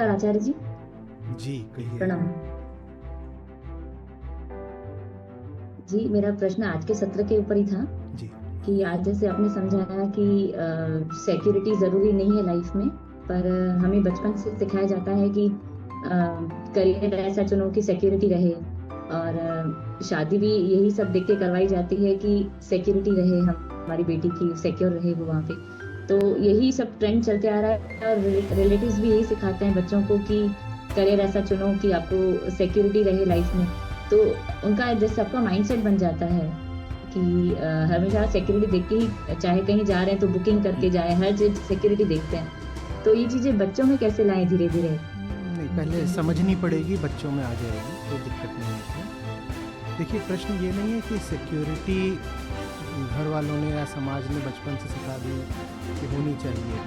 नमस्कार आचार्य जी। जी कहिए। प्रणाम जी। मेरा प्रश्न आज के सत्र के ऊपर ही था जी कि आज जैसे आपने समझाया कि सिक्योरिटी जरूरी नहीं है लाइफ में, पर हमें बचपन से सिखाया जाता है कि करियर ऐसा चुनो कि सिक्योरिटी रहे। और शादी भी यही सब देख के करवाई जाती है कि सिक्योरिटी रहे, हमारी बेटी की सिक्योर रहे वो वहाँ पे। तो यही सब ट्रेंड चलते आ रहा है, और रिलेटिव्स भी यही सिखाते हैं बच्चों को कि करियर ऐसा चुनो कि आपको सिक्योरिटी रहे लाइफ में। तो उनका जैसे सबका माइंडसेट बन जाता है कि हमेशा सिक्योरिटी देख के ही, चाहे कहीं जा रहे हैं तो बुकिंग करके जाए, हर चीज सिक्योरिटी देखते हैं। तो ये चीजें बच्चों में कैसे लाएं धीरे धीरे? नहीं, पहले समझनी पड़ेगी, बच्चों में आ जाएगी, कोई दिक्कत नहीं है। देखिए, प्रश्न ये नहीं है कि सिक्योरिटी घर वालों ने या समाज ने बचपन से सिखा दी कि होनी चाहिए।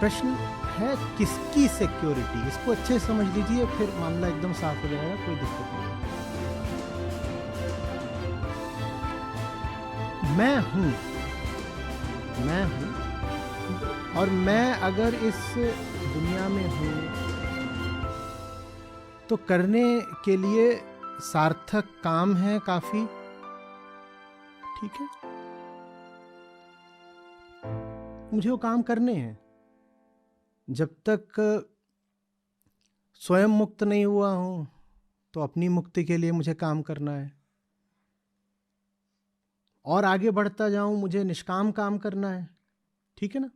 प्रश्न है किसकी सिक्योरिटी, इसको अच्छे से समझ लीजिए, फिर मामला एकदम साफ हो जाएगा, कोई दिक्कत नहीं है। मैं हूँ और मैं अगर इस दुनिया में हूँ तो करने के लिए सार्थक काम है काफी, ठीक है। मुझे वो काम करने हैं। जब तक स्वयं मुक्त नहीं हुआ हूं तो अपनी मुक्ति के लिए मुझे काम करना है, और आगे बढ़ता जाऊं मुझे निष्काम काम करना है, ठीक है ना।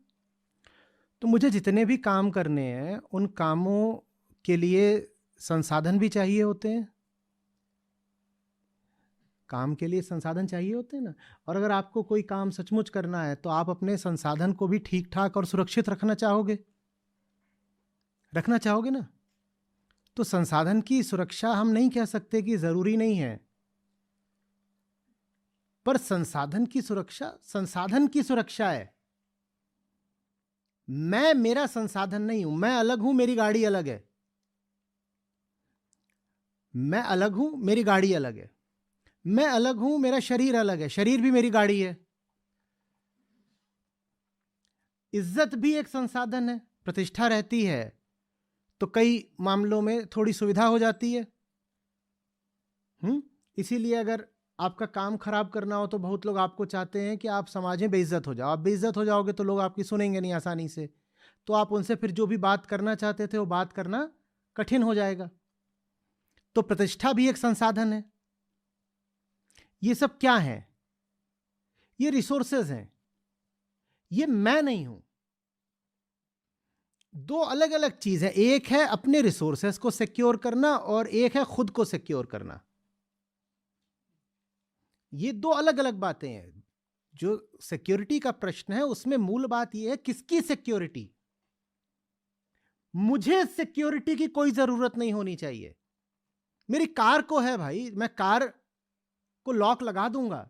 तो मुझे जितने भी काम करने हैं उन कामों के लिए संसाधन भी चाहिए होते हैं। काम के लिए संसाधन चाहिए होते हैं ना। और अगर आपको कोई काम सचमुच करना है तो आप अपने संसाधन को भी ठीक ठाक और सुरक्षित रखना चाहोगे ना। तो संसाधन की सुरक्षा हम नहीं कह सकते कि जरूरी नहीं है, पर संसाधन की सुरक्षा है। मैं मेरा संसाधन नहीं हूं, मैं अलग हूं, मेरी गाड़ी अलग है। मैं अलग हूं, मेरी गाड़ी अलग है। मैं अलग हूं, मेरा शरीर अलग है, शरीर भी मेरी गाड़ी है। इज्जत भी एक संसाधन है, प्रतिष्ठा रहती है तो कई मामलों में थोड़ी सुविधा हो जाती है। इसीलिए अगर आपका काम खराब करना हो तो बहुत लोग आपको चाहते हैं कि आप समाज में बेइज्जत हो जाओ। आप बेइज्जत हो जाओगे तो लोग आपकी सुनेंगे नहीं आसानी से, तो आप उनसे फिर जो भी बात करना चाहते थे वो बात करना कठिन हो जाएगा। तो प्रतिष्ठा भी एक संसाधन है। ये सब क्या है? ये रिसोर्सेज हैं, ये मैं नहीं हूं। दो अलग अलग चीज है। एक है अपने रिसोर्सेज को सिक्योर करना और एक है खुद को सिक्योर करना। ये दो अलग अलग बातें हैं। जो सिक्योरिटी का प्रश्न है उसमें मूल बात यह है किसकी सिक्योरिटी। मुझे सिक्योरिटी की कोई जरूरत नहीं होनी चाहिए। मेरी कार को है भाई, मैं कार को लॉक लगा दूंगा,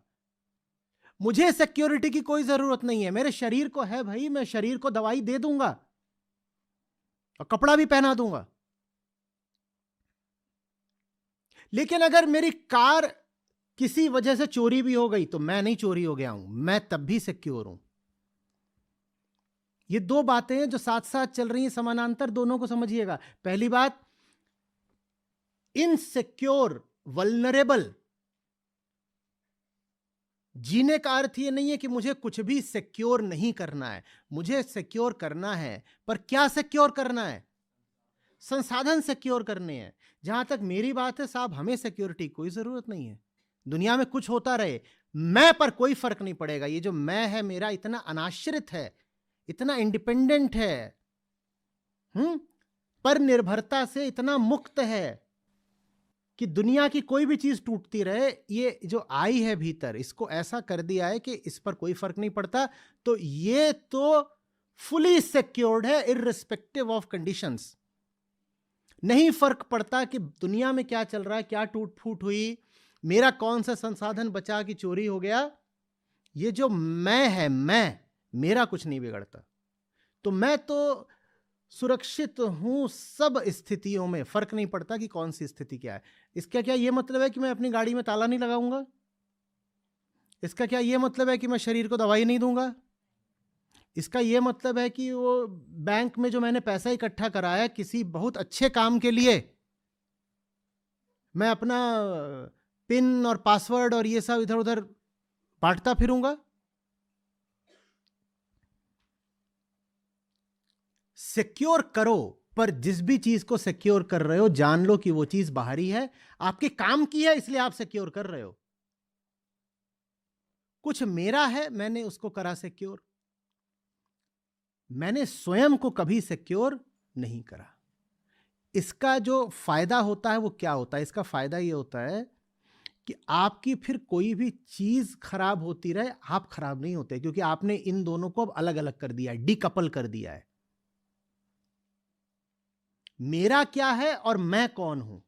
मुझे सिक्योरिटी की कोई जरूरत नहीं है। मेरे शरीर को है भाई, मैं शरीर को दवाई दे दूंगा और कपड़ा भी पहना दूंगा। लेकिन अगर मेरी कार किसी वजह से चोरी भी हो गई तो मैं नहीं चोरी हो गया हूं, मैं तब भी सिक्योर हूं। ये दो बातें हैं जो साथ साथ चल रही हैं, समानांतर, दोनों को समझिएगा। पहली बात, इनसिक्योर, वल्नरेबल जीने का अर्थ ये नहीं है कि मुझे कुछ भी सिक्योर नहीं करना है। मुझे सिक्योर करना है, पर क्या सिक्योर करना है? संसाधन सिक्योर करने हैं। जहां तक मेरी बात है साहब, हमें सिक्योरिटी कोई जरूरत नहीं है। दुनिया में कुछ होता रहे, मैं पर कोई फर्क नहीं पड़ेगा। ये जो मैं है मेरा इतना अनाश्रित है, इतना इंडिपेंडेंट है, पर निर्भरता से इतना मुक्त है कि दुनिया की कोई भी चीज टूटती रहे, ये जो आई है भीतर, इसको ऐसा कर दिया है कि इस पर कोई फर्क नहीं पड़ता। तो ये तो फुली सिक्योर्ड है, इररिस्पेक्टिव ऑफ कंडीशंस। नहीं फर्क पड़ता कि दुनिया में क्या चल रहा है, क्या टूट फूट हुई, मेरा कौन सा संसाधन बचा कि चोरी हो गया। ये जो मैं है, मेरा कुछ नहीं बिगड़ता। तो मैं तो सुरक्षित हूं सब स्थितियों में, फर्क नहीं पड़ता कि कौन सी स्थिति क्या है। इसका क्या यह मतलब है कि मैं अपनी गाड़ी में ताला नहीं लगाऊंगा? इसका क्या यह मतलब है कि मैं शरीर को दवाई नहीं दूंगा? इसका ये मतलब है कि वो बैंक में जो मैंने पैसा इकट्ठा कराया किसी बहुत अच्छे काम के लिए, मैं अपना पिन और पासवर्ड और ये सब इधर उधर बांटता फिरूंगा? सिक्योर करो, पर जिस भी चीज को सिक्योर कर रहे हो जान लो कि वो चीज बाहरी है, आपके काम की है, इसलिए आप सिक्योर कर रहे हो। कुछ मेरा है, मैंने उसको करा सिक्योर, मैंने स्वयं को कभी सिक्योर नहीं करा। इसका जो फायदा होता है वो क्या होता है? इसका फायदा ये होता है कि आपकी फिर कोई भी चीज खराब होती रहे, आप खराब नहीं होते, क्योंकि आपने इन दोनों को अब अलग अलग कर दिया है, डीकपल कर दिया है। मेरा क्या है और मैं कौन हूं,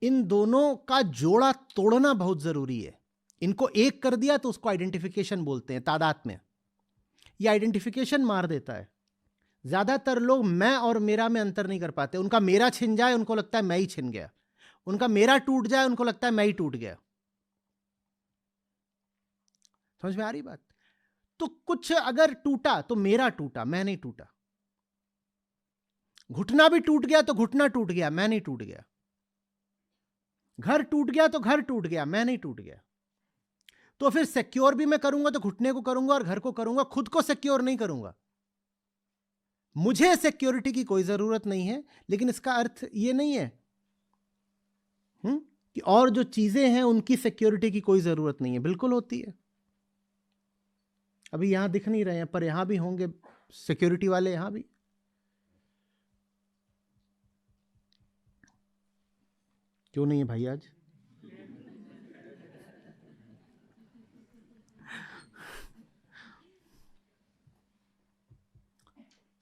इन दोनों का जोड़ा तोड़ना बहुत जरूरी है। इनको एक कर दिया तो उसको आइडेंटिफिकेशन बोलते हैं, तादात्म्य। ये आइडेंटिफिकेशन मार देता है। ज्यादातर लोग मैं और मेरा में अंतर नहीं कर पाते। उनका मेरा छिन जाए उनको लगता है मैं ही छिन गया, उनका मेरा टूट जाए उनको लगता है मैं ही टूट गया। समझ में आ रही बात? तो कुछ अगर टूटा तो मेरा टूटा, मैं नहीं टूटा। घुटना भी टूट गया तो घुटना टूट गया, मैं नहीं टूट गया। घर टूट गया तो घर टूट गया, मैं नहीं टूट गया। तो फिर सिक्योर भी मैं करूंगा तो घुटने को करूंगा और घर को करूंगा, खुद को सिक्योर नहीं करूंगा। मुझे सिक्योरिटी की कोई जरूरत नहीं है, लेकिन इसका अर्थ ये नहीं है कि और जो चीजें हैं उनकी सिक्योरिटी की कोई जरूरत नहीं है। बिल्कुल होती है। अभी यहां दिख नहीं रहे हैं पर यहां भी होंगे सिक्योरिटी वाले, यहां भी। क्यों नहीं है भाई आज?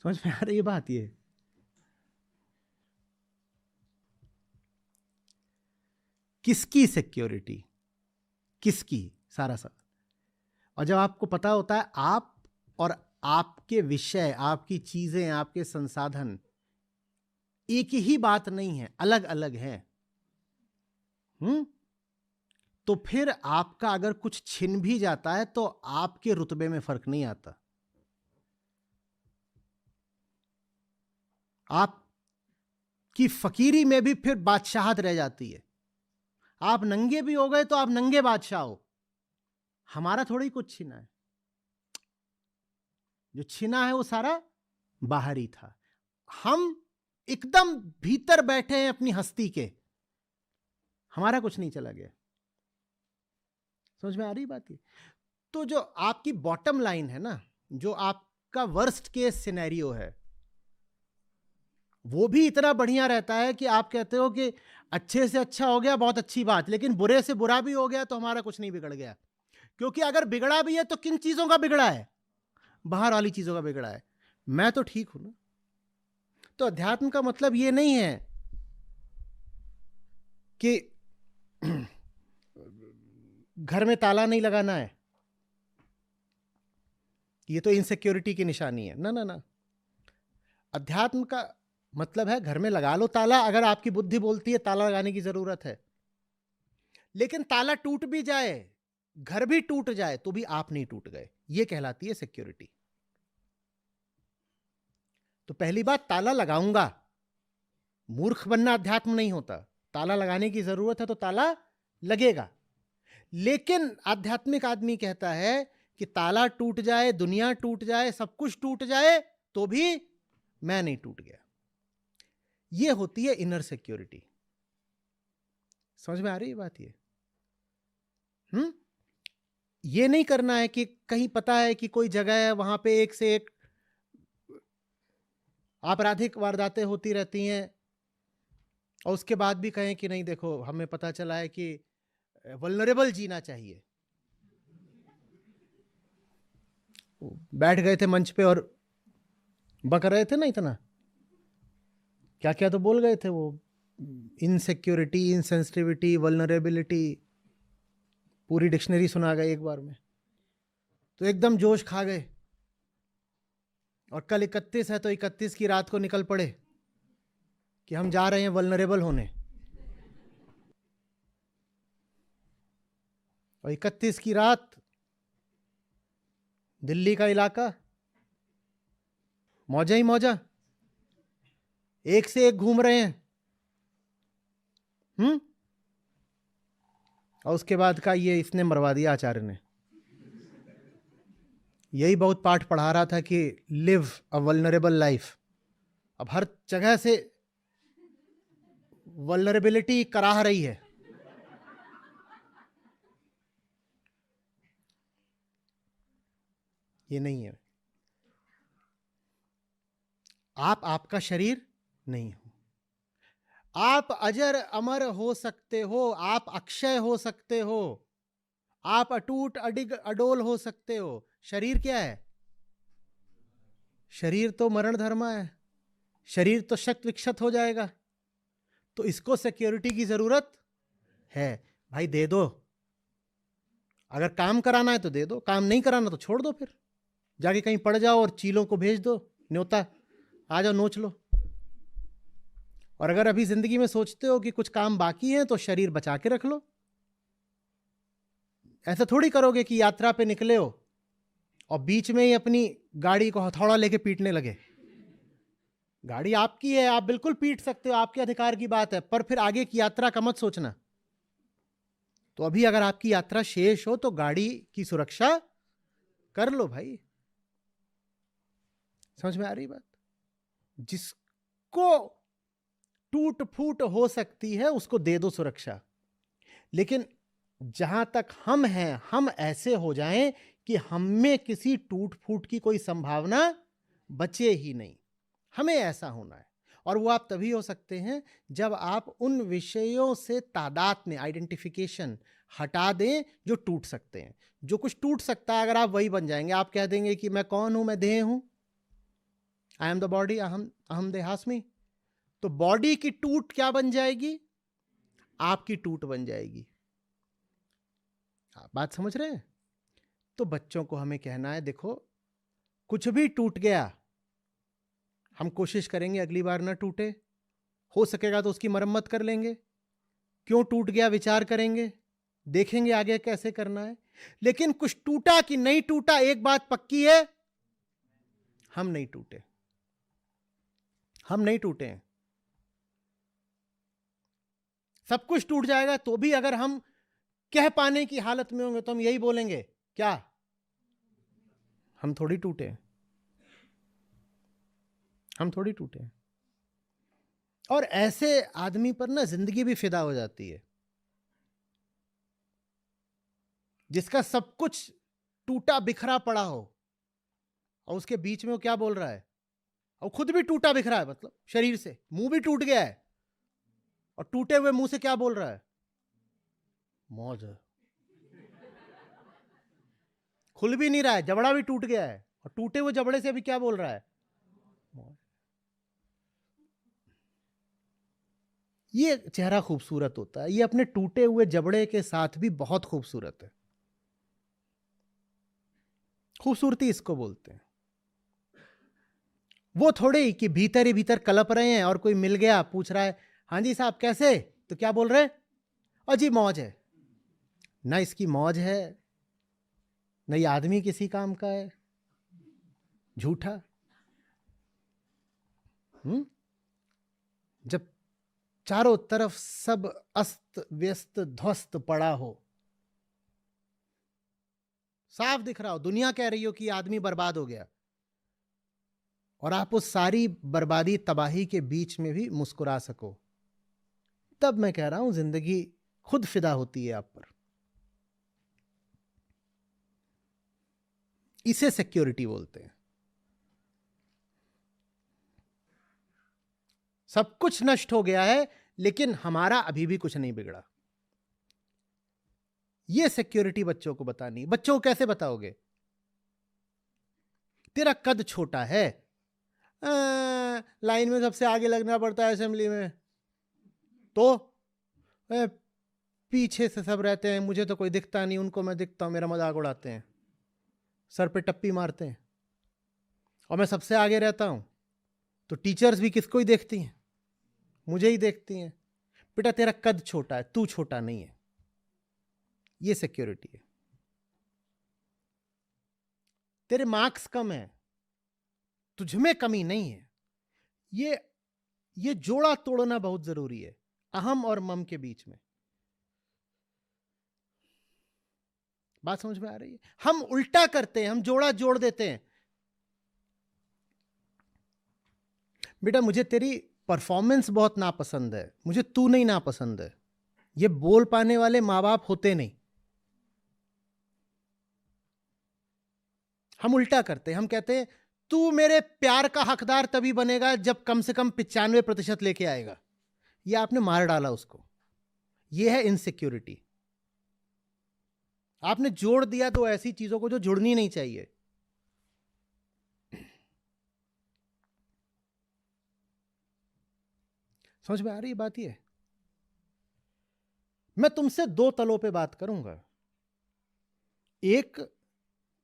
समझ में आ रही है बात? ये किसकी सिक्योरिटी, किसकी, सारा सब। और जब आपको पता होता है आप और आपके विषय, आपकी चीजें, आपके संसाधन एक ही बात नहीं है, अलग अलग है, तो फिर आपका अगर कुछ छिन भी जाता है तो आपके रुतबे में फर्क नहीं आता। आपकी फकीरी में भी फिर बादशाहत रह जाती है। आप नंगे भी हो गए तो आप नंगे बादशाह हो। हमारा थोड़ी कुछ छिना है, जो छिना है वो सारा बाहरी था। हम एकदम भीतर बैठे हैं अपनी हस्ती के, हमारा कुछ नहीं चला गया। समझ में आ रही बात? तो जो आपकी बॉटम लाइन है ना, जो आपका वर्स्ट केस सिनेरियो है, वो भी इतना बढ़िया रहता है कि आप कहते हो कि अच्छे से अच्छा हो गया, बहुत अच्छी बात, लेकिन बुरे से बुरा भी हो गया तो हमारा कुछ नहीं बिगड़ गया। क्योंकि अगर बिगड़ा भी है तो किन चीजों का बिगड़ा है? बाहर वाली चीजों का बिगड़ा है। मैं तो ठीक हूं ना। तो अध्यात्म का मतलब ये नहीं है कि घर में ताला नहीं लगाना है, ये तो इनसिक्योरिटी की निशानी है। ना ना ना, अध्यात्म का मतलब है घर में लगा लो ताला, अगर आपकी बुद्धि बोलती है ताला लगाने की जरूरत है। लेकिन ताला टूट भी जाए, घर भी टूट जाए, तो भी आप नहीं टूट गए, ये कहलाती है सिक्योरिटी। तो पहली बात, ताला लगाऊंगा, मूर्ख बनना अध्यात्म नहीं होता। ताला लगाने की जरूरत है तो ताला लगेगा। लेकिन आध्यात्मिक आदमी कहता है कि ताला टूट जाए, दुनिया टूट जाए, सब कुछ टूट जाए, तो भी मैं नहीं टूट गया। ये होती है इनर सिक्योरिटी। समझ में आ रही है बात? ये नहीं करना है कि कहीं पता है कि कोई जगह है वहां पे एक से एक आपराधिक वारदातें होती रहती हैं, और उसके बाद भी कहें कि नहीं देखो हमें पता चला है कि वल्नरेबल जीना चाहिए। बैठ गए थे मंच पे और बक रहे थे ना, इतना क्या क्या तो बोल गए थे वो, इनसिक्योरिटी, इनसेंसिटिविटी, वल्नरेबिलिटी, पूरी डिक्शनरी सुना गए एक बार में, तो एकदम जोश खा गए। और कल 31 है तो 31 की रात को निकल पड़े कि हम जा रहे हैं वल्नरेबल होने। और 31 की रात दिल्ली का इलाका मौजा ही मौजा, एक से एक घूम रहे हैं। और उसके बाद का ये इसने मरवा दिया आचार्य ने। यही बहुत पाठ पढ़ा रहा था कि लिव अ वल्नरेबल लाइफ। अब हर जगह से वल्नरेबिलिटी कराह रही है। ये नहीं है। आप आपका शरीर नहीं हो। आप अजर अमर हो सकते हो, आप अक्षय हो सकते हो, आप अटूट अडिग अडोल हो सकते हो। शरीर क्या है? शरीर तो मरण धर्मा है, शरीर तो शक्त विक्षत हो जाएगा। तो इसको सिक्योरिटी की जरूरत है। भाई दे दो, अगर काम कराना है तो दे दो, काम नहीं कराना तो छोड़ दो, फिर जाके कहीं पड़ जाओ और चीलों को भेज दो न्योता, आ जाओ नोच लो। और अगर अभी जिंदगी में सोचते हो कि कुछ काम बाकी है तो शरीर बचा के रख लो। ऐसा थोड़ी करोगे कि यात्रा पे निकले हो और बीच में ही अपनी गाड़ी को हथौड़ा लेके पीटने लगे। गाड़ी आपकी है, आप बिल्कुल पीट सकते हो, आपके अधिकार की बात है, पर फिर आगे की यात्रा का मत सोचना। तो अभी अगर आपकी यात्रा शेष हो तो गाड़ी की सुरक्षा कर लो भाई। समझ में आ रही बात? जिसको टूट फूट हो सकती है उसको दे दो सुरक्षा, लेकिन जहां तक हम हैं हम ऐसे हो जाएं कि हम में किसी टूट फूट की कोई संभावना बचे ही नहीं। हमें ऐसा होना है। और वो आप तभी हो सकते हैं जब आप उन विषयों से तादात्म्य, आइडेंटिफिकेशन हटा दें जो टूट सकते हैं। जो कुछ टूट सकता है अगर आप वही बन जाएंगे, आप कह देंगे कि मैं कौन हूं, मैं देह हूं, आई एम द बॉडी, अहम देहास्मि, तो बॉडी की टूट क्या बन जाएगी? आपकी टूट बन जाएगी। आप बात समझ रहे हैं? तो बच्चों को हमें कहना है, देखो कुछ भी टूट गया, हम कोशिश करेंगे अगली बार ना टूटे, हो सकेगा तो उसकी मरम्मत कर लेंगे। क्यों टूट गया विचार करेंगे, देखेंगे आगे कैसे करना है। लेकिन कुछ टूटा कि नहीं टूटा, एक बात पक्की है, हम नहीं टूटे, हम नहीं टूटे हैं। सब कुछ टूट जाएगा तो भी अगर हम कह पाने की हालत में होंगे तो हम यही बोलेंगे, क्या हम थोड़ी टूटे हैं, हम थोड़ी टूटे हैं। और ऐसे आदमी पर ना जिंदगी भी फिदा हो जाती है, जिसका सब कुछ टूटा बिखरा पड़ा हो और उसके बीच में वो क्या बोल रहा है, और खुद भी टूटा बिखरा है, मतलब शरीर से, मुंह भी टूट गया है और टूटे हुए मुंह से क्या बोल रहा है, मौज है। खुल भी नहीं रहा है, जबड़ा भी टूट गया है और टूटे हुए जबड़े से भी क्या बोल रहा है, मौज। ये चेहरा खूबसूरत होता है, ये अपने टूटे हुए जबड़े के साथ भी बहुत खूबसूरत है। खूबसूरती इसको बोलते हैं। वो थोड़े ही कि भीतर ही भीतर कलप रहे हैं और कोई मिल गया पूछ रहा है, हाँ जी साहब कैसे, तो क्या बोल रहे हैं, अजी मौज है। ना इसकी मौज है, न ये आदमी किसी काम का है, झूठा। जब चारों तरफ सब अस्त व्यस्त ध्वस्त पड़ा हो, साफ दिख रहा हो, दुनिया कह रही हो कि आदमी बर्बाद हो गया, और आप उस सारी बर्बादी तबाही के बीच में भी मुस्कुरा सको, तब मैं कह रहा हूं जिंदगी खुद फिदा होती है आप पर। इसे सिक्योरिटी बोलते हैं। सब कुछ नष्ट हो गया है लेकिन हमारा अभी भी कुछ नहीं बिगड़ा। यह सिक्योरिटी बच्चों को बतानी। बच्चों को कैसे बताओगे? तेरा कद छोटा है, लाइन में सबसे आगे लगना पड़ता है असेंबली में, तो पीछे से सब रहते हैं, मुझे तो कोई दिखता नहीं, उनको मैं दिखता हूं, मेरा मजाक उड़ाते हैं, सर पे टप्पी मारते हैं, और मैं सबसे आगे रहता हूं तो टीचर्स भी किसको ही देखती हैं, मुझे ही देखती हैं। बेटा तेरा कद छोटा है, तू छोटा नहीं है। ये सिक्योरिटी है। तेरे मार्क्स कम है, तुझमें कमी नहीं है। ये जोड़ा तोड़ना बहुत जरूरी है अहम और मम के बीच में। बात समझ में आ रही है? हम उल्टा करते हैं, हम जोड़ा जोड़ देते हैं। बेटा मुझे तेरी परफॉर्मेंस बहुत नापसंद है, मुझे तू नहीं नापसंद है। ये बोल पाने वाले माँ बाप होते नहीं। हम उल्टा करते हैं, हम कहते हैं तू मेरे प्यार का हकदार तभी बनेगा जब कम से कम 95% लेके आएगा। ये आपने मार डाला उसको। ये है इनसिक्योरिटी। आपने जोड़ दिया तो ऐसी चीजों को जो जुड़नी नहीं चाहिए। समझ में आ रही बात? ये मैं तुमसे दो तलों पे बात करूंगा। एक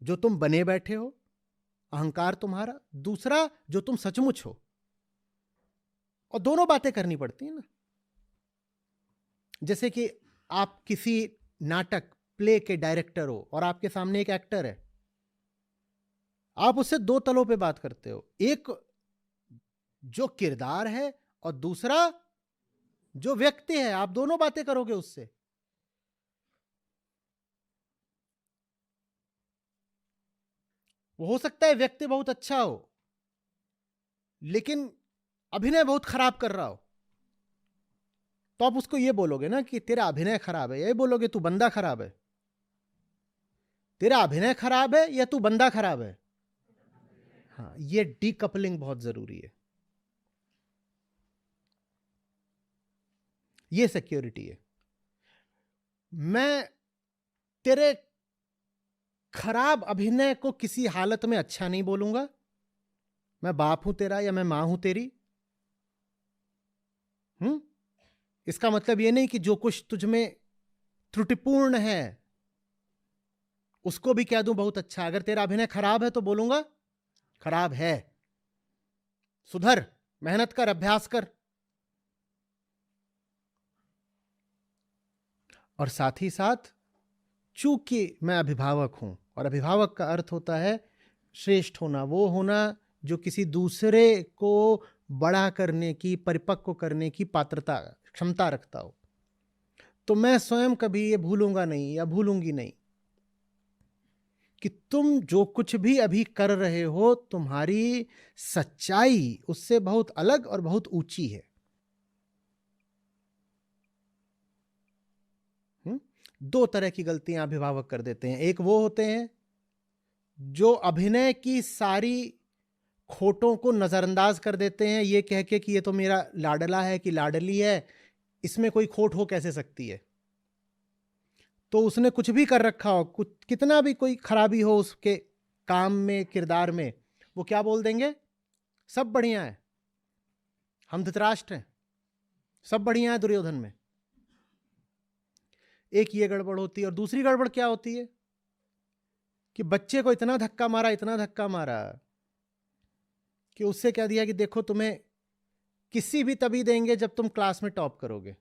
जो तुम बने बैठे हो, अहंकार तुम्हारा। दूसरा जो तुम सचमुच हो। और दोनों बातें करनी पड़ती है ना। जैसे कि आप किसी नाटक प्ले के डायरेक्टर हो और आपके सामने एक एक्टर है, आप उससे दो तलों पे बात करते हो। एक जो किरदार है और दूसरा जो व्यक्ति है। आप दोनों बातें करोगे उससे। वो हो सकता है व्यक्ति बहुत अच्छा हो लेकिन अभिनय बहुत खराब कर रहा हो, तो आप उसको ये बोलोगे ना कि तेरा अभिनय खराब है, ये बोलोगे तू बंदा खराब है? तेरा अभिनय खराब है या तू बंदा खराब है? हाँ, ये डीकपलिंग बहुत जरूरी है। ये सिक्योरिटी है। मैं तेरे खराब अभिनय को किसी हालत में अच्छा नहीं बोलूंगा। मैं बाप हूं तेरा या मैं मां हूं तेरी। इसका मतलब ये नहीं कि जो कुछ तुझ में त्रुटिपूर्ण है उसको भी कह दूं बहुत अच्छा। अगर तेरा अभिनय खराब है तो बोलूंगा खराब है, सुधर, मेहनत कर, अभ्यास कर। और साथ ही साथ चूंकि मैं अभिभावक हूं, और अभिभावक का अर्थ होता है श्रेष्ठ होना, वो होना जो किसी दूसरे को बड़ा करने की, परिपक्व करने की पात्रता, क्षमता रखता हो, तो मैं स्वयं कभी ये भूलूंगा नहीं या भूलूंगी नहीं कि तुम जो कुछ भी अभी कर रहे हो, तुम्हारी सच्चाई उससे बहुत अलग और बहुत ऊंची है। दो तरह की गलतियां अभिभावक कर देते हैं। एक वो होते हैं जो अभिनय की सारी खोटों को नजरअंदाज कर देते हैं, ये कह के कि ये तो मेरा लाडला है कि लाडली है, इसमें कोई खोट हो कैसे सकती है। तो उसने कुछ भी कर रखा हो, कुछ कितना भी कोई खराबी हो उसके काम में, किरदार में, वो क्या बोल देंगे? सब बढ़िया है, हम धृतराष्ट्र हैं, सब बढ़िया है दुर्योधन में। एक ये गड़बड़ होती है। और दूसरी गड़बड़ क्या होती है कि बच्चे को इतना धक्का मारा, इतना धक्का मारा कि उससे कह दिया कि देखो तुम्हें किसी भी तभी देंगे जब तुम क्लास में टॉप करोगे।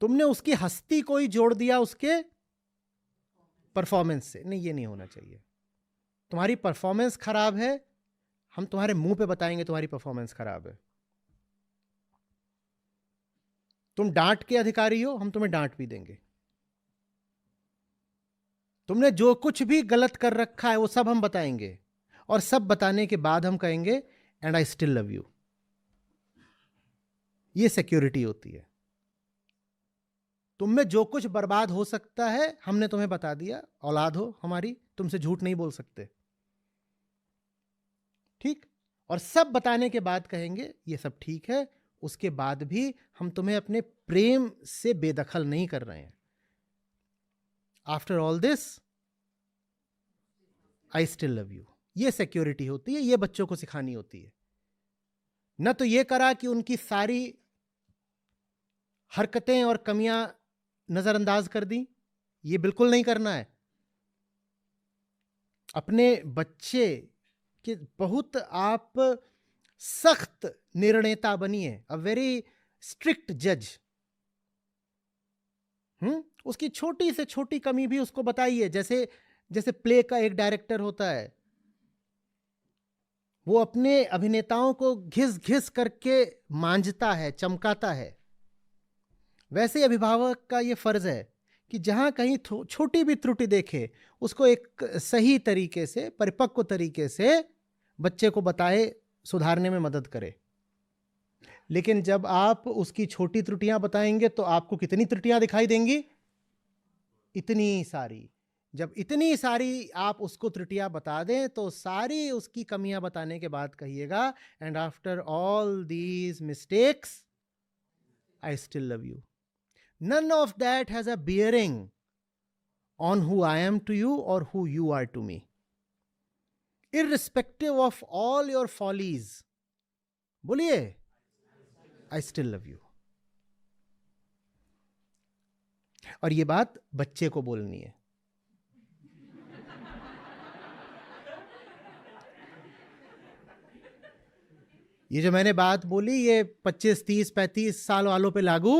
तुमने उसकी हस्ती को ही जोड़ दिया उसके परफॉर्मेंस से। नहीं, ये नहीं होना चाहिए। तुम्हारी परफॉर्मेंस खराब है, हम तुम्हारे मुंह पे बताएंगे तुम्हारी परफॉर्मेंस खराब है। तुम डांट के अधिकारी हो, हम तुम्हें डांट भी देंगे। तुमने जो कुछ भी गलत कर रखा है वो सब हम बताएंगे, और सब बताने के बाद हम कहेंगे and I still love you. ये सिक्योरिटी होती है। तुम में जो कुछ बर्बाद हो सकता है हमने तुम्हें बता दिया। औलाद हो हमारी, तुमसे झूठ नहीं बोल सकते, ठीक? और सब बताने के बाद कहेंगे ये सब ठीक है, उसके बाद भी हम तुम्हें अपने प्रेम से बेदखल नहीं कर रहे हैं। After all this I still love you. ये सिक्योरिटी होती है, ये बच्चों को सिखानी होती है। न तो ये करा कि उनकी सारी हरकतें और कमियां नजरअंदाज कर दी, ये बिल्कुल नहीं करना है। अपने बच्चे के बहुत आप सख्त निर्णेता बनिए, अ वेरी स्ट्रिक्ट जज। उसकी छोटी से छोटी कमी भी उसको बताइए। जैसे जैसे प्ले का एक डायरेक्टर होता है, वो अपने अभिनेताओं को घिस घिस करके मांझता है, चमकाता है। वैसे ही अभिभावक का ये फर्ज है कि जहां कहीं छोटी भी त्रुटि देखे, उसको एक सही तरीके से, परिपक्व तरीके से बच्चे को बताए, सुधारने में मदद करे। लेकिन जब आप उसकी छोटी त्रुटियां बताएंगे तो आपको कितनी त्रुटियां दिखाई देंगी? इतनी सारी। जब इतनी सारी आप उसको त्रुटियां बता दें तो सारी उसकी कमियां बताने के बाद कहिएगा, and after all these mistakes I still love you. None of that has a bearing on who I am to you or who you are to me. Irrespective of all your follies, बोलिए, I still love you. और ये बात बच्चे को बोलनी है। ये जो मैंने बात बोली, ये 25, 30, 35 साल वालों पे लागू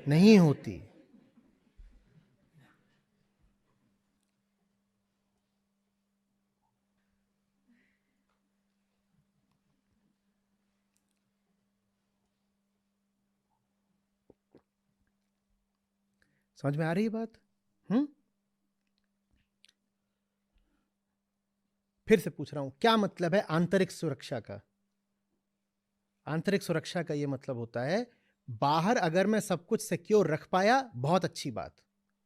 नहीं होती। समझ में आ रही है बात? फिर से पूछ रहा हूं, क्या मतलब है आंतरिक सुरक्षा का? आंतरिक सुरक्षा का यह मतलब होता है, बाहर अगर मैं सब कुछ सिक्योर रख पाया, बहुत अच्छी बात।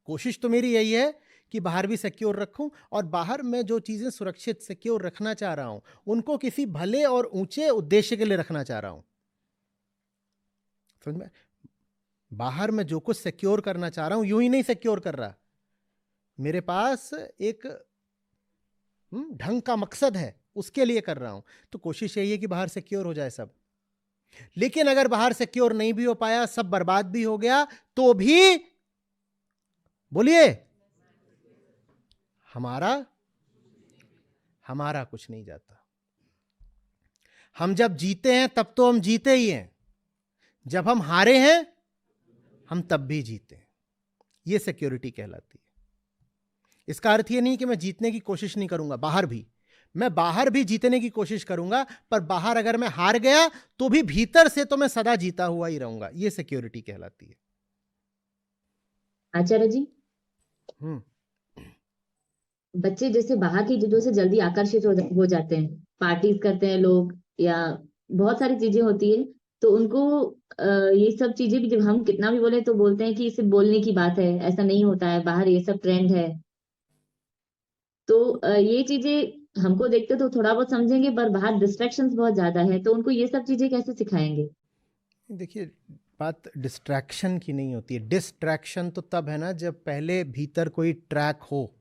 कोशिश तो मेरी यही है कि बाहर भी सिक्योर रखूं, और बाहर मैं जो चीजें सुरक्षित सिक्योर रखना चाह रहा हूं, उनको किसी भले और ऊंचे उद्देश्य के लिए रखना चाह रहा हूं। समझ में? बाहर मैं जो कुछ सिक्योर करना चाह रहा हूं, यूं ही नहीं सिक्योर कर रहा। मेरे पास एक ढंग का मकसद है, उसके लिए कर रहा हूं। तो कोशिश यही है कि बाहर सिक्योर हो जाए सब। लेकिन अगर बाहर सिक्योर नहीं भी हो पाया, सब बर्बाद भी हो गया, तो भी बोलिए, हमारा कुछ नहीं जाता। हम जब जीते हैं तब तो हम जीते ही हैं, जब हम हारे हैं हम तब भी जीते हैं। यह सिक्योरिटी कहलाती है। इसका अर्थ यह नहीं कि मैं जीतने की कोशिश नहीं करूंगा, मैं बाहर भी जीतने की कोशिश करूंगा, पर बाहर अगर मैं हार गया तो भी भीतर से तो मैं सदा जीता हुआ ही रहूंगा। यह सिक्योरिटी कहलाती है। आचार्य जी, बच्चे जैसे बाहर की चीजों से जल्दी आकर्षित हो जाते हैं, पार्टीज करते हैं लोग, या बहुत सारी चीजें होती है, तो उनको ये सब चीजें भी जब हम कितना भी बोले तो बोलते हैं कि इसे बोलने की बात है, ऐसा नहीं होता है, बाहर ये सब ट्रेंड है। तो ये चीजें हमको देखते तो थोड़ा बहुत समझेंगे, पर बाहर डिस्ट्रैक्शंस बहुत ज्यादा है, तो उनको ये सब चीजें कैसे सिखाएंगे? देखिए, बात डिस्ट्रैक्शन की नहीं होती है। डिस्ट्रैक्शन तो तब है ना जब पहले भीतर कोई ट्रैक हो।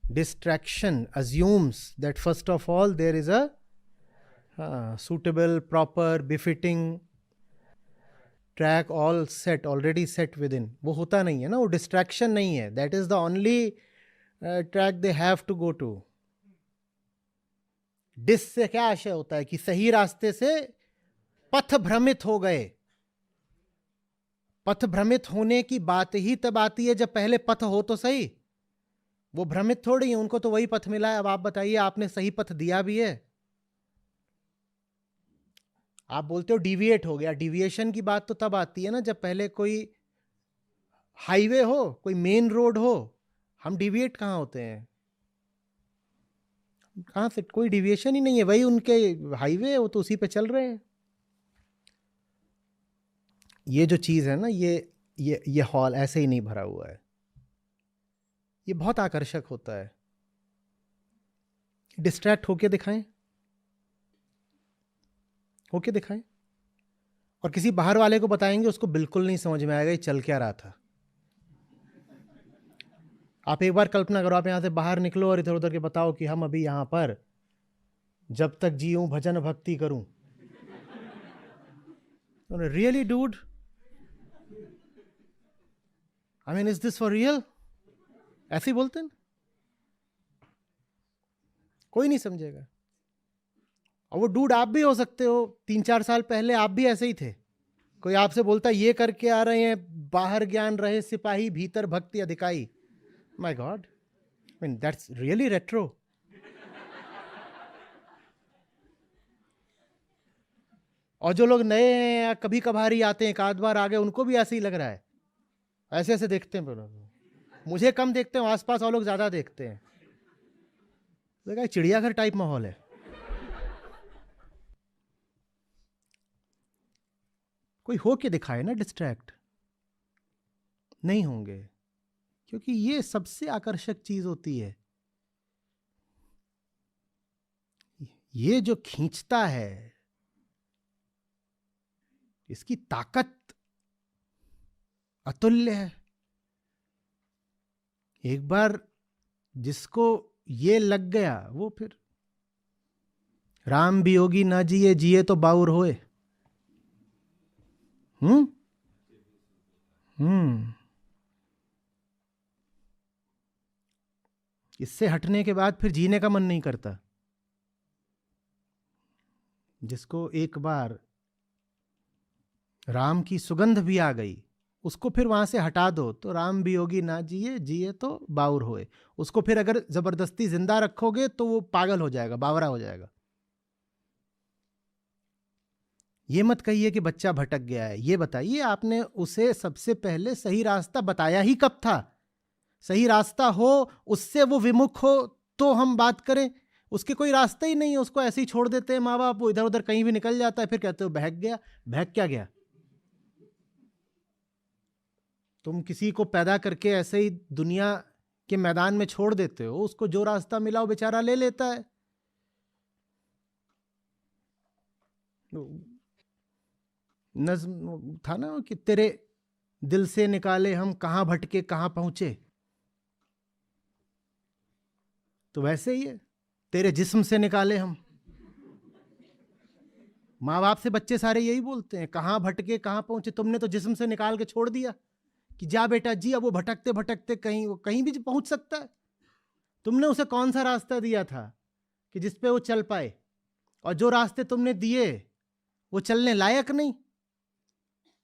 Distraction assumes that first of all there is a suitable, proper, befitting track all set, already set within. वो होता नहीं है ना, वो distraction नहीं है। That is the only track they have to go to. This से क्या आशय होता है कि सही रास्ते से पथ भ्रमित हो गए। पथ भ्रमित होने की बात ही तब आती है जब पहले पथ हो तो सही। वो भ्रमित थोड़ी है, उनको तो वही पथ मिला है। अब आप बताइए, आपने सही पथ दिया भी है? आप बोलते हो डिविएट हो गया। डिविएशन की बात तो तब आती है ना जब पहले कोई हाईवे हो, कोई मेन रोड हो। हम डिविएट कहां होते हैं? कहां से? कोई डिविएशन ही नहीं है, वही उनके हाईवे है, वो तो उसी पे चल रहे हैं। ये जो चीज है ना, ये हॉल ऐसे ही नहीं भरा हुआ है। ये बहुत आकर्षक होता है। डिस्ट्रैक्ट होके दिखाएं, और किसी बाहर वाले को बताएंगे, उसको बिल्कुल नहीं समझ में आएगा ये चल क्या रहा था। आप एक बार कल्पना करो, आप यहां से बाहर निकलो और इधर उधर के बताओ कि हम अभी यहां पर जब तक जीऊं भजन भक्ति करूं। Really dude, I mean, is this for real? ऐसे ही बोलते हैं, कोई नहीं समझेगा। और वो डूड आप भी हो सकते हो। 3-4 साल पहले आप भी ऐसे ही थे। कोई आपसे बोलता ये करके आ रहे हैं बाहर ज्ञान रहे सिपाही, भीतर भक्ति अधिकाई। My God, I mean that's really retro. और जो लोग नए हैं या कभी कभार ही आते हैं, एक आध बार आ गए, उनको भी ऐसे ही लग रहा है, ऐसे ऐसे देखते हैं। मुझे कम देखते हैं, आसपास और लोग ज्यादा देखते हैं। देखा, चिड़ियाघर टाइप माहौल है। कोई हो के दिखाए ना डिस्ट्रैक्ट, नहीं होंगे, क्योंकि ये सबसे आकर्षक चीज होती है। ये जो खींचता है, इसकी ताकत अतुल्य है। एक बार जिसको ये लग गया, वो फिर राम वियोगी ना जिए, जिए तो बाउर होए। इससे हटने के बाद फिर जीने का मन नहीं करता। जिसको एक बार राम की सुगंध भी आ गई, उसको फिर वहां से हटा दो तो राम वियोगी ना जिए, जिए तो बाउर होए। उसको फिर अगर जबरदस्ती जिंदा रखोगे तो वो पागल हो जाएगा, बावरा हो जाएगा। ये मत कहिए कि बच्चा भटक गया है। ये बताइए, आपने उसे सबसे पहले सही रास्ता बताया ही कब था? सही रास्ता हो, उससे वो विमुख हो तो हम बात करें। उसके कोई रास्ता ही नहीं है, उसको ऐसे ही छोड़ देते हैं माँ बाप, वो इधर उधर कहीं भी निकल जाता है, फिर कहते हो बहक गया। बहक क्या गया? तुम किसी को पैदा करके ऐसे ही दुनिया के मैदान में छोड़ देते हो, उसको जो रास्ता मिला वो बेचारा ले लेता है। नज्म था ना कि तेरे दिल से निकाले हम, कहां भटके कहां पहुंचे। तो वैसे ही है, तेरे जिस्म से निकाले हम। माँ बाप से बच्चे सारे यही बोलते हैं, कहां भटके कहां पहुंचे। तुमने तो जिस्म से निकाल के छोड़ दिया कि जा बेटा जी। अब वो भटकते भटकते कहीं भी पहुंच सकता है। तुमने उसे कौन सा रास्ता दिया था कि जिसपे वो चल पाए? और जो रास्ते तुमने दिए वो चलने लायक नहीं,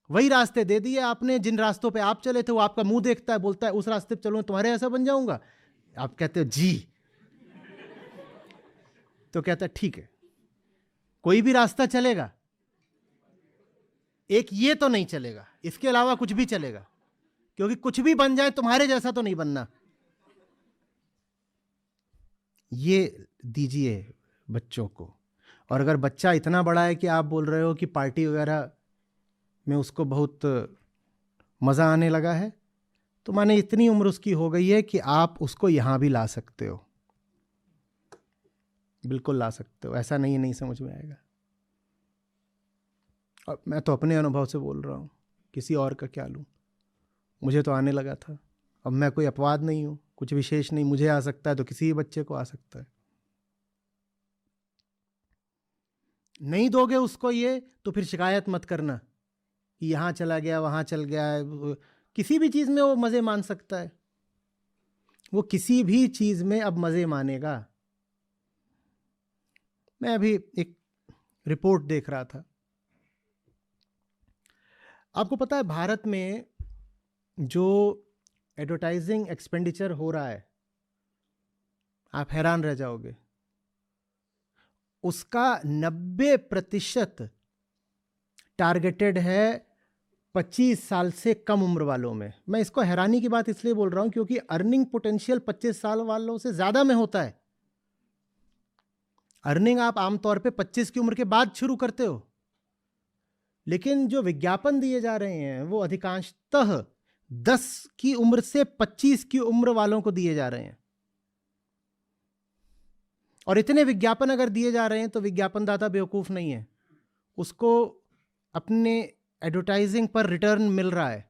वही रास्ते दे दिए आपने जिन रास्तों पे आप चले थे। वो आपका मुंह देखता है, बोलता है उस रास्ते पे चलो तुम्हारे ऐसा बन जाऊंगा। आप कहते हो जी, तो कहता है ठीक है, कोई भी रास्ता चलेगा, एक ये तो नहीं चलेगा, इसके अलावा कुछ भी चलेगा, क्योंकि कुछ भी बन जाए तुम्हारे जैसा तो नहीं बनना। ये दीजिए बच्चों को। और अगर बच्चा इतना बड़ा है कि आप बोल रहे हो कि पार्टी वगैरह में उसको बहुत मज़ा आने लगा है, तो माने इतनी उम्र उसकी हो गई है कि आप उसको यहाँ भी ला सकते हो, बिल्कुल ला सकते हो। ऐसा नहीं समझ में आएगा। और मैं तो अपने अनुभव से बोल रहा हूँ, किसी और का क्या लूँ। मुझे तो आने लगा था। अब मैं कोई अपवाद नहीं हूँ, कुछ विशेष नहीं। मुझे आ सकता है तो किसी भी बच्चे को आ सकता है। नहीं दोगे उसको ये तो फिर शिकायत मत करना कि यहाँ चला गया वहाँ चल गया। किसी भी चीज़ में वो मज़े मान सकता है, वो किसी भी चीज़ में अब मज़े मानेगा। मैं अभी एक रिपोर्ट देख रहा था। आपको पता है भारत में जो एडवर्टाइजिंग एक्सपेंडिचर हो रहा है, आप हैरान रह जाओगे। उसका 90% टारगेटेड है 25 साल से कम उम्र वालों में। मैं इसको हैरानी की बात इसलिए बोल रहा हूं क्योंकि अर्निंग पोटेंशियल 25 साल वालों से ज्यादा में होता है। अर्निंग आप आमतौर पे 25 की उम्र के बाद शुरू करते हो, लेकिन जो विज्ञापन दिए जा रहे हैं वो अधिकांशतः 10 की उम्र से 25 की उम्र वालों को दिए जा रहे हैं। और इतने विज्ञापन अगर दिए जा रहे हैं तो विज्ञापनदाता बेवकूफ नहीं है, उसको अपने एडवर्टाइजिंग पर रिटर्न मिल रहा है,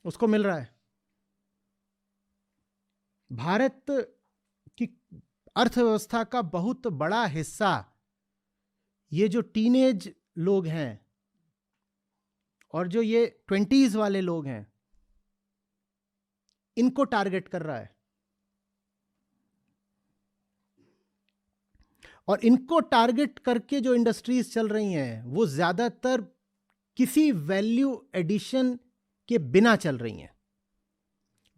उसको मिल रहा है। भारत की अर्थव्यवस्था का बहुत बड़ा हिस्सा ये जो टीनेज लोग हैं और जो ये 20s वाले लोग हैं, इनको टारगेट कर रहा है। और इनको टारगेट करके जो इंडस्ट्रीज चल रही हैं वो ज्यादातर किसी वैल्यू एडिशन के बिना चल रही हैं।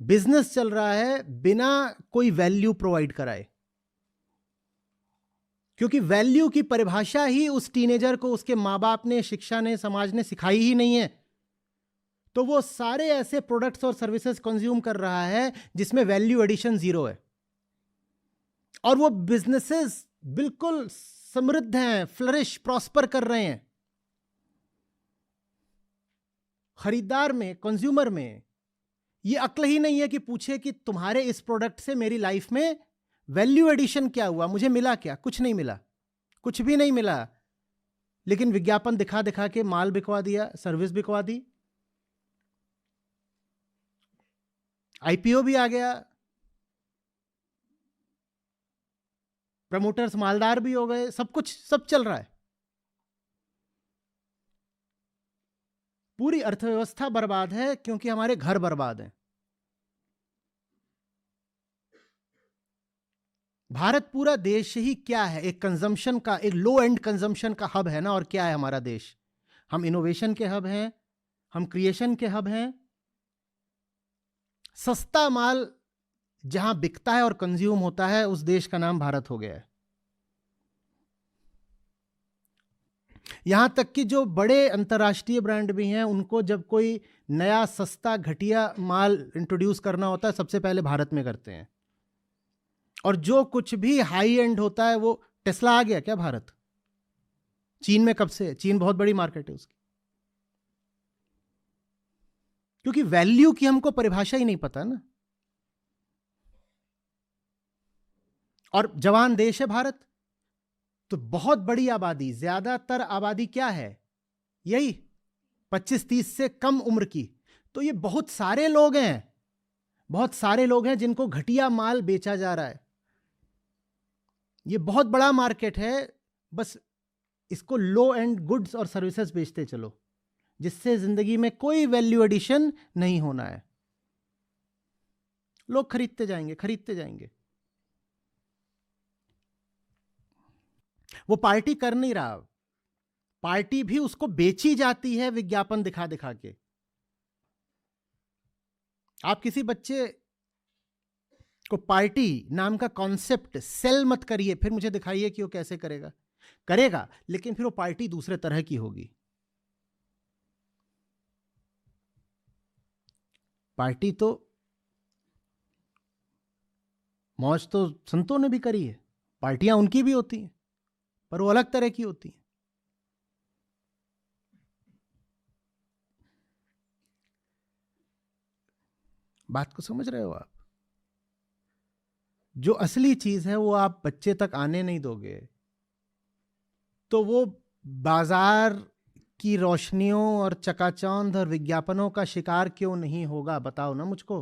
बिजनेस चल रहा है बिना कोई वैल्यू प्रोवाइड कराए, क्योंकि वैल्यू की परिभाषा ही उस टीनेजर को उसके माँ बाप ने, शिक्षा ने, समाज ने सिखाई ही नहीं है। तो वो सारे ऐसे प्रोडक्ट्स और सर्विसेज कंज्यूम कर रहा है जिसमें वैल्यू एडिशन जीरो है, और वो बिजनेसेस बिल्कुल समृद्ध हैं, फ्लरिश, प्रॉस्पर कर रहे हैं। खरीदार में, कंज्यूमर में ये अक्ल ही नहीं है कि पूछे कि तुम्हारे इस प्रोडक्ट से मेरी लाइफ में वैल्यू एडिशन क्या हुआ, मुझे मिला क्या? कुछ नहीं मिला, कुछ भी नहीं मिला। लेकिन विज्ञापन दिखा दिखा के माल बिकवा दिया, सर्विस बिकवा दी, आईपीओ भी आ गया, प्रमोटर्स मालदार भी हो गए, सब कुछ, सब चल रहा है। पूरी अर्थव्यवस्था बर्बाद है क्योंकि हमारे घर बर्बाद हैं। भारत पूरा देश ही क्या है? एक कंजम्पशन का, एक लो एंड कंजम्पशन का हब है ना। और क्या है हमारा देश? हम इनोवेशन के हब हैं, हम क्रिएशन के हब हैं। सस्ता माल जहां बिकता है और कंज्यूम होता है, उस देश का नाम भारत हो गया है। यहां तक कि जो बड़े अंतर्राष्ट्रीय ब्रांड भी हैं, उनको जब कोई नया सस्ता घटिया माल इंट्रोड्यूस करना होता है, सबसे पहले भारत में करते हैं। और जो कुछ भी हाई एंड होता है, वो टेस्ला आ गया क्या भारत? चीन में कब से है? चीन बहुत बड़ी मार्केट है उसकी। क्योंकि वैल्यू की हमको परिभाषा ही नहीं पता ना। और जवान देश है भारत, तो बहुत बड़ी आबादी, ज्यादातर आबादी क्या है? यही 25-30 से कम उम्र की। तो ये बहुत सारे लोग हैं, बहुत सारे लोग हैं जिनको घटिया माल बेचा जा रहा है। ये बहुत बड़ा मार्केट है, बस इसको लो एंड गुड्स और सर्विसेज बेचते चलो, जिससे जिंदगी में कोई वैल्यू एडिशन नहीं होना है। लोग खरीदते जाएंगे, खरीदते जाएंगे। वो पार्टी कर नहीं रहा, पार्टी भी उसको बेची जाती है विज्ञापन दिखा दिखा के। आप किसी बच्चे को पार्टी नाम का कॉन्सेप्ट सेल मत करिए, फिर मुझे दिखाइए कि वो कैसे करेगा। करेगा, लेकिन फिर वो पार्टी दूसरे तरह की होगी। पार्टी तो, मौज तो संतों ने भी करी है, पार्टियां उनकी भी होती हैं, पर वो अलग तरह की होती हैं। बात को समझ रहे हो आप? जो असली चीज है वो आप बच्चे तक आने नहीं दोगे, तो वो बाजार की रोशनियों और चकाचौंध और विज्ञापनों का शिकार क्यों नहीं होगा? बताओ ना मुझको।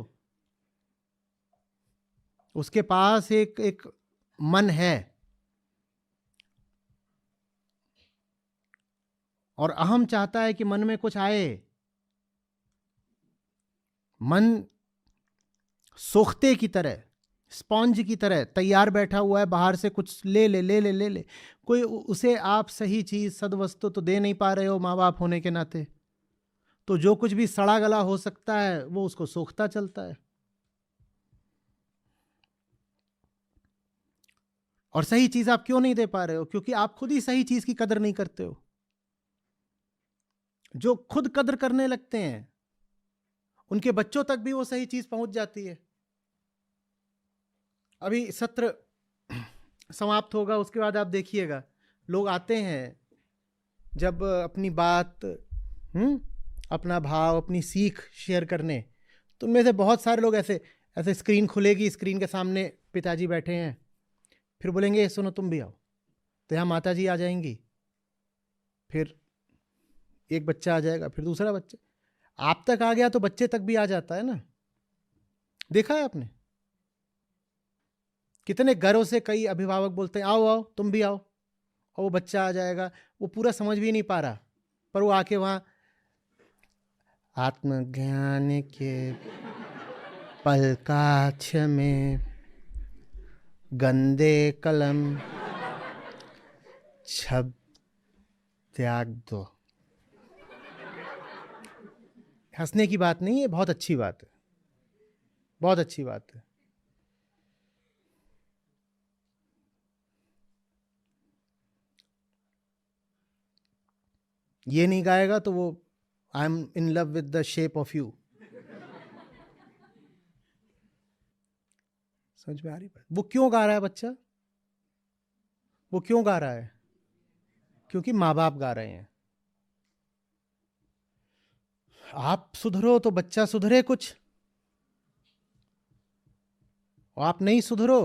उसके पास एक मन है, और अहम चाहता है कि मन में कुछ आए। मन सोखते की तरह, स्पॉन्ज की तरह तैयार बैठा हुआ है, बाहर से कुछ ले ले ले ले ले ले। कोई उसे आप सही चीज, सदवस्तु तो दे नहीं पा रहे हो माँ बाप होने के नाते, तो जो कुछ भी सड़ा गला हो सकता है वो उसको सोखता चलता है। और सही चीज आप क्यों नहीं दे पा रहे हो? क्योंकि आप खुद ही सही चीज की कदर नहीं करते हो। जो खुद कदर करने लगते हैं, उनके बच्चों तक भी वो सही चीज पहुंच जाती है। अभी सत्र समाप्त होगा, उसके बाद आप देखिएगा लोग आते हैं जब अपनी बात, अपना भाव, अपनी सीख शेयर करने, तो उनमें से बहुत सारे लोग ऐसे ऐसे स्क्रीन खुलेगी, स्क्रीन के सामने पिताजी बैठे हैं, फिर बोलेंगे सुनो तुम भी आओ, तो यहाँ माता जी आ जाएंगी, फिर एक बच्चा आ जाएगा, फिर दूसरा बच्चा। आप तक आ गया तो बच्चे तक भी आ जाता है ना। देखा है आपने? कितने घरों से कई अभिभावक बोलते हैं आओ आओ तुम भी आओ, और वो बच्चा आ जाएगा। वो पूरा समझ भी नहीं पा रहा, पर वो आके वहां आत्मज्ञान के पलकाक्ष में गंदे कलम छब त्याग दो, हंसने की बात नहीं है, बहुत अच्छी बात है, बहुत अच्छी बात है। ये नहीं गाएगा तो वो I am in love with the shape of you. समझ में आ रही बात? वो क्यों गा रहा है बच्चा? वो क्यों गा रहा है? क्योंकि माँ बाप गा रहे हैं। आप सुधरो तो बच्चा सुधरे कुछ, और आप नहीं सुधरो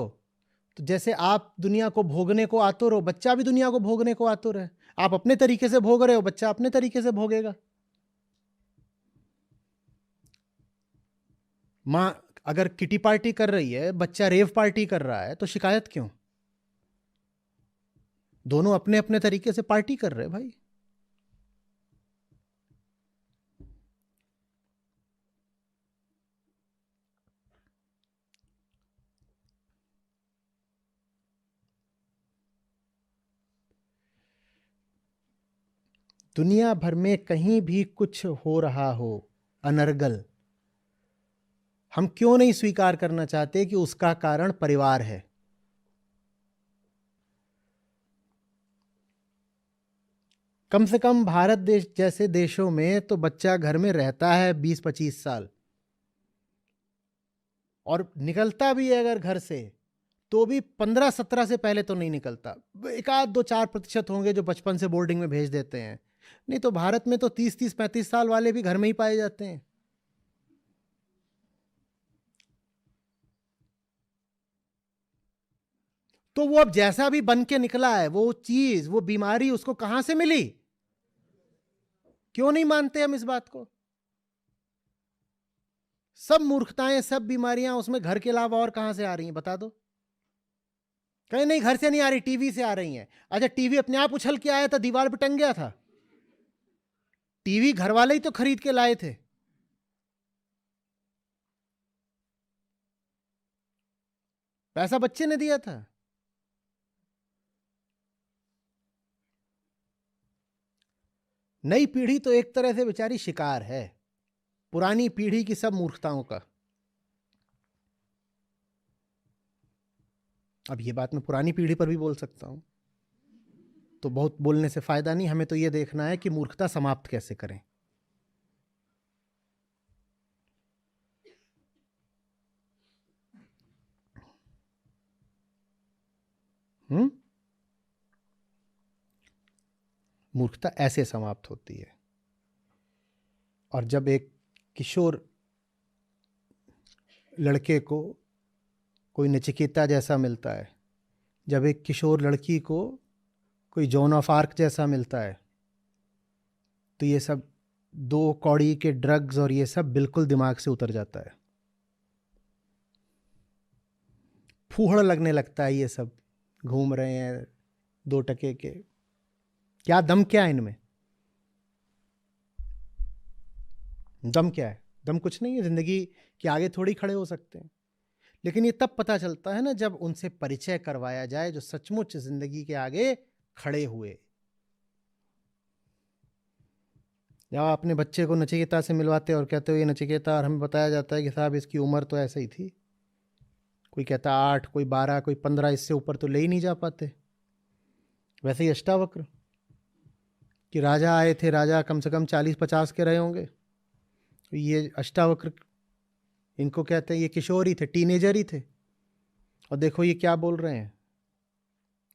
तो जैसे आप दुनिया को भोगने को आतुर हो, बच्चा भी दुनिया को भोगने को आतुर है। आप अपने तरीके से भोग रहे हो, बच्चा अपने तरीके से भोगेगा। माँ अगर किटी पार्टी कर रही है, बच्चा रेव पार्टी कर रहा है, तो शिकायत क्यों? दोनों अपने अपने तरीके से पार्टी कर रहे हैं भाई। दुनिया भर में कहीं भी कुछ हो रहा हो अनर्गल, हम क्यों नहीं स्वीकार करना चाहते कि उसका कारण परिवार है? कम से कम भारत देश जैसे देशों में तो बच्चा घर में रहता है 20-25 साल, और निकलता भी है अगर घर से तो भी 15-17 से पहले तो नहीं निकलता। एक आध 2-4% होंगे जो बचपन से बोर्डिंग में भेज देते हैं, नहीं तो भारत में तो 30-35 साल वाले भी घर में ही पाए जाते हैं। तो वो अब जैसा भी बन के निकला है, वो चीज, वो बीमारी उसको कहां से मिली? क्यों नहीं मानते हम इस बात को? सब मूर्खताएं, सब बीमारियां उसमें घर के अलावा और कहां से आ रही हैं, बता दो। कहीं नहीं, घर से नहीं आ रही, टीवी से आ रही हैं। अच्छा, टीवी अपने आप उछल के आया था, दीवार पे टंग गया था? टीवी घर वाले ही तो खरीद के लाए थे। पैसा बच्चे ने दिया था। नई पीढ़ी तो एक तरह से बेचारी शिकार है पुरानी पीढ़ी की सब मूर्खताओं का। अब ये बात मैं पुरानी पीढ़ी पर भी बोल सकता हूं, तो बहुत बोलने से फायदा नहीं। हमें तो ये देखना है कि मूर्खता समाप्त कैसे करें। मूर्खता ऐसे समाप्त होती है। और जब एक किशोर लड़के को कोई नचिकेता जैसा मिलता है, जब एक किशोर लड़की को कोई जॉन ऑफ आर्क जैसा मिलता है, तो ये सब 2 कौड़ी के ड्रग्स और ये सब बिल्कुल दिमाग से उतर जाता है। फूहड़ लगने लगता है, ये सब घूम रहे हैं 2 टके के, क्या दम, क्या है इनमें? दम क्या है? दम कुछ नहीं है, जिंदगी के आगे थोड़ी खड़े हो सकते हैं। लेकिन ये तब पता चलता है ना जब उनसे परिचय करवाया जाए जो सचमुच जिंदगी के आगे खड़े हुए। जब आप अपने बच्चे को नचिकेता से मिलवाते और कहते हो ये नचिकेता, और हमें बताया जाता है कि साहब इसकी उम्र तो ऐसे ही थी, कोई कहता 8, कोई 12, कोई 15, इससे ऊपर तो ले ही नहीं जा पाते। वैसे ही अष्टावक्र कि राजा आए थे, राजा कम से कम 40-50 के रहे होंगे, ये अष्टावक्र, इनको कहते हैं ये किशोर ही थे, टीनेजर ही थे, और देखो ये क्या बोल रहे हैं,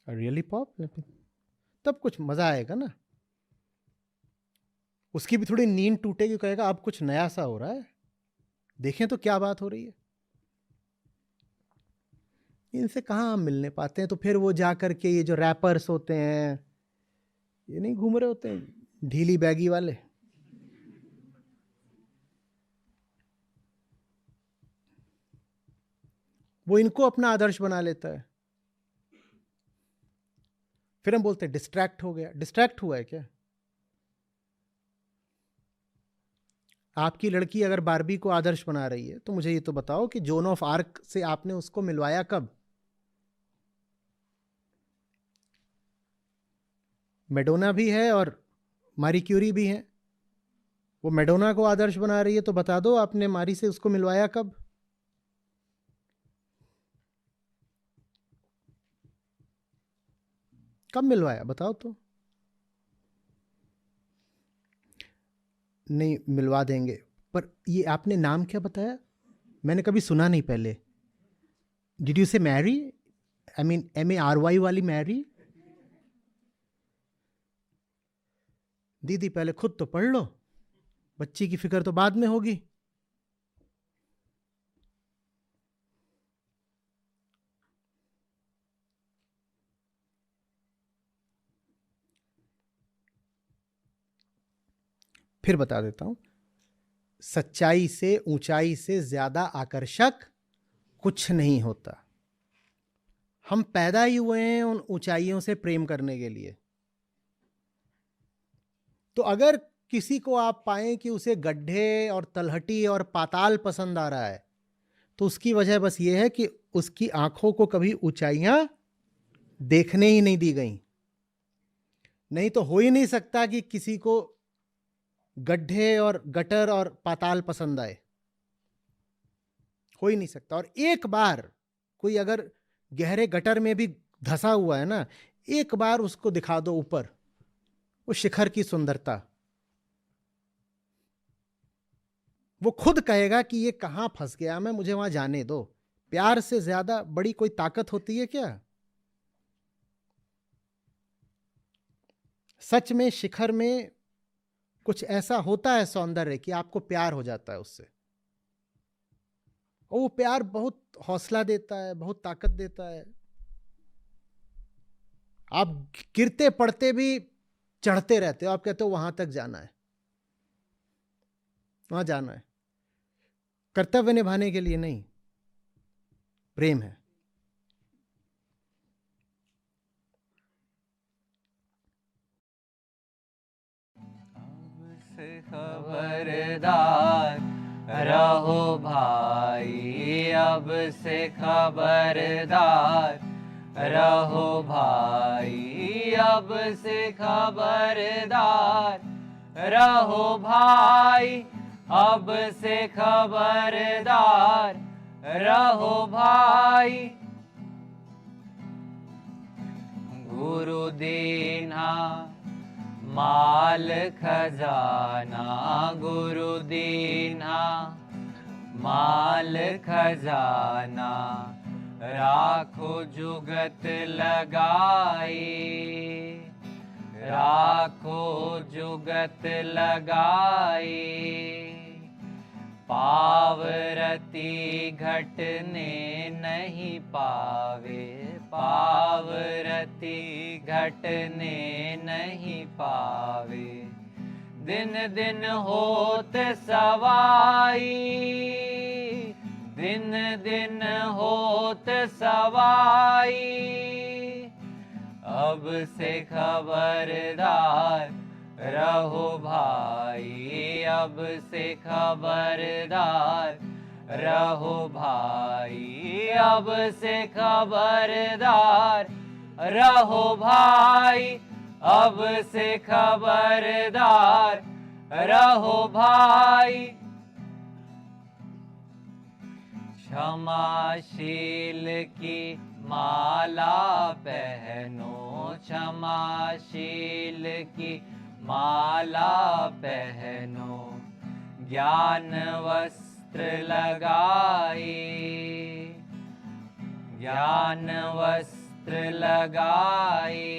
रियली पॉप। तब कुछ मजा आएगा ना, उसकी भी थोड़ी नींद टूटेगी, कहेगा अब कुछ नया सा हो रहा है, देखें तो क्या बात हो रही है। इनसे कहाँ हम मिलने पाते हैं? तो फिर वो जा करके ये जो रैपर्स होते हैं, ये नहीं घूम रहे होते हैं ढीली बैगी वाले, वो इनको अपना आदर्श बना लेता है। फिर हम बोलते हैं डिस्ट्रैक्ट हो गया। डिस्ट्रैक्ट हुआ है क्या? आपकी लड़की अगर बारबी को आदर्श बना रही है तो मुझे ये तो बताओ कि जोन ऑफ आर्क से आपने उसको मिलवाया कब? मेडोना भी है और मारी क्यूरी भी है, वो मैडोना को आदर्श बना रही है, तो बता दो आपने मारी से उसको मिलवाया कब? कब मिलवाया बताओ तो। नहीं मिलवा देंगे, पर ये आपने नाम क्या बताया? मैंने कभी सुना नहीं पहले। डिड यू से मैरी? आई मीन MARY वाली मैरी? दीदी पहले खुद तो पढ़ लो, बच्ची की फिक्र तो बाद में होगी। फिर बता देता हूं, सच्चाई से ऊंचाई से ज्यादा आकर्षक कुछ नहीं होता। हम पैदा ही हुए हैं उन ऊंचाइयों से प्रेम करने के लिए। तो अगर किसी को आप पाएं कि उसे गड्ढे और तलहटी और पाताल पसंद आ रहा है, तो उसकी वजह बस ये है कि उसकी आंखों को कभी ऊंचाइयां देखने ही नहीं दी गई। नहीं तो हो ही नहीं सकता कि किसी को गड्ढे और गटर और पाताल पसंद आए, हो ही नहीं सकता। और एक बार कोई अगर गहरे गटर में भी धंसा हुआ है ना, एक बार उसको दिखा दो ऊपर वो शिखर की सुंदरता, वो खुद कहेगा कि ये कहां फंस गया मैं, मुझे वहां जाने दो। प्यार से ज्यादा बड़ी कोई ताकत होती है क्या? सच में शिखर में कुछ ऐसा होता है सौंदर्य कि आपको प्यार हो जाता है उससे। और वो प्यार बहुत हौसला देता है, बहुत ताकत देता है। आप गिरते पड़ते भी चढ़ते रहते हो, आप कहते हो वहां तक जाना है, वहां जाना है। कर्तव्य निभाने के लिए नहीं, प्रेम है। खबरदार रहो भाई, अब से खबरदार रहो भाई, अब से खबरदार रहो भाई, अब से खबरदार रहो भाई। गुरु दीना माल खजाना, गुरु दीना माल खजाना, राखो जुगत लगाई, राखो जुगत लगाई। पावरती घटने नहीं पावे, पावरती घटने नहीं पावे। दिन दिन होत सवाई, दिन दिन होत सवाई, अब से खबरदार रहो भाई, अब से खबरदार रहो भाई, अब से खबरदार रहो भाई, अब से खबरदार रहो भाई। क्षमाशील की माला पहनो, क्षमाशील की माला पहनो, ज्ञान वस्त्र लगाई, ज्ञान वस्त्र लगाई।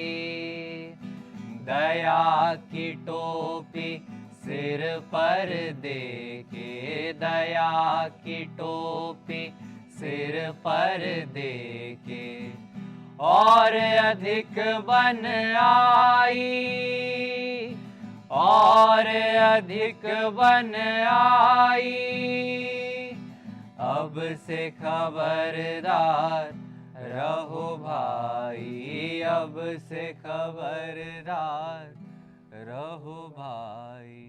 दया की टोपी सिर पर दे के, दया की टोपी सिर पर दे के, और अधिक बन आई, और अधिक बन आई। अब से खबरदार रहो भाई, अब से खबरदार रहो भाई।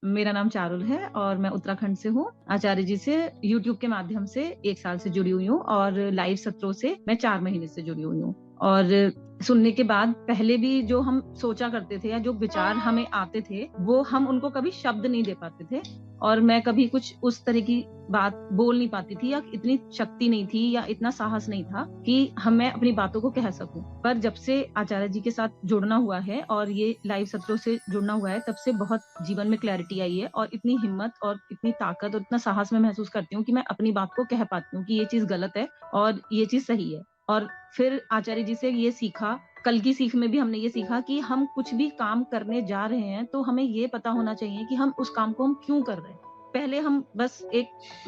मेरा नाम चारुल है और मैं उत्तराखंड से हूँ। आचार्य जी से YouTube के माध्यम से 1 साल से जुड़ी हुई हूँ और लाइव सत्रों से मैं 4 महीने से जुड़ी हुई हूँ। और सुनने के बाद पहले भी जो हम सोचा करते थे या जो विचार हमें आते थे वो हम उनको कभी शब्द नहीं दे पाते थे, और मैं कभी कुछ उस तरह की बात बोल नहीं पाती थी, या इतनी शक्ति नहीं थी या इतना साहस नहीं था कि मैं अपनी बातों को कह सकूं। पर जब से आचार्य जी के साथ जुड़ना हुआ है और ये लाइव सत्रों से जुड़ना हुआ है, तब से बहुत जीवन में क्लैरिटी आई है, और इतनी हिम्मत और इतनी ताकत और इतना साहस मैं महसूस करती हूँ कि मैं अपनी बात को कह पाती हूँ कि ये चीज गलत है और ये चीज सही है। और फिर आचार्य जी से ये सीखा, कल की सीख में भी हमने ये सीखा कि हम कुछ भी काम करने जा रहे हैं तो हमें ये पता होना चाहिए कि हम उस काम को हम क्यों कर रहे हैं। पहले हम बस एक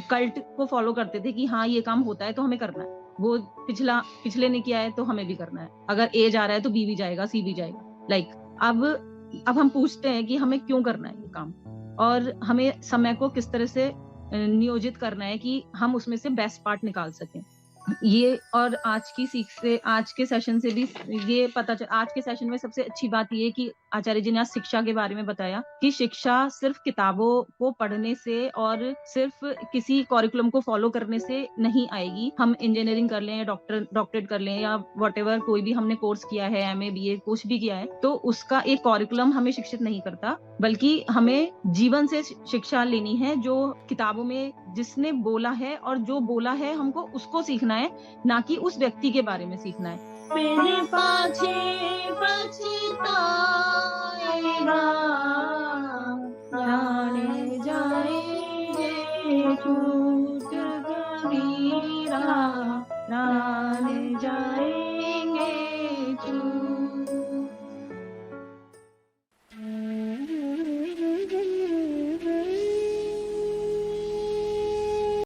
कल्ट को फॉलो करते थे कि हाँ ये काम होता है तो हमें करना है, वो पिछले ने किया है तो हमें भी करना है, अगर ए जा रहा है तो बी भी जाएगा, सी भी जाएगा। अब हम पूछते हैं कि हमें क्यों करना है ये काम, और हमें समय को किस तरह से नियोजित करना है कि हम उसमें से बेस्ट पार्ट निकाल सकें। ये और आज की सीख से, आज के सेशन से भी ये पता चल, आज के सेशन में सबसे अच्छी बात ये कि आचार्य जी ने आज शिक्षा के बारे में बताया कि शिक्षा सिर्फ किताबों को पढ़ने से और सिर्फ किसी करिकुलम को फॉलो करने से नहीं आएगी। हम इंजीनियरिंग कर लें या डॉक्टरेट कर लें या व्हाटएवर कोई भी हमने कोर्स किया है, MA BA कुछ भी किया है, तो उसका एक करिकुलम हमें शिक्षित नहीं करता, बल्कि हमें जीवन से शिक्षा लेनी है, जो किताबों में जिसने बोला है और जो बोला है हमको उसको सीखना है, ना कि उस व्यक्ति के बारे में सीखना है। मेरे पाछे पछताएगा, जाने जाए छूट कबीरा, जाने जाए